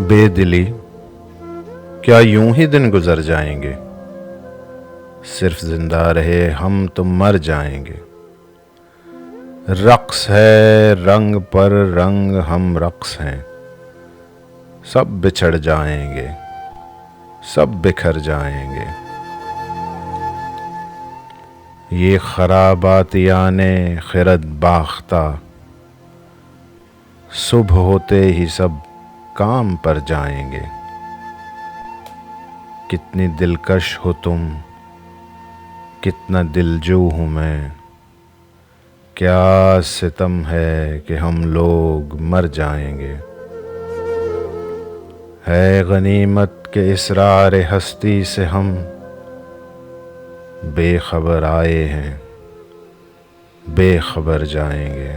बेदिली, क्या यूं ही दिन गुजर जाएंगे? सिर्फ जिंदा रहे हम तो मर जाएंगे। रक्स है रंग पर रंग, हम रक्स हैं। सब बिछड़ जाएंगे, सब बिखर जाएंगे। ये खराबात याने खिरत बाख्ता, सुबह होते ही सब काम पर जाएंगे। कितनी दिलकश हो तुम, कितना दिलजू हूँ मैं। क्या सितम है कि हम लोग मर जाएंगे। है गनीमत के इसरार हस्ती से हम बेखबर आए हैं, बेखबर जाएंगे।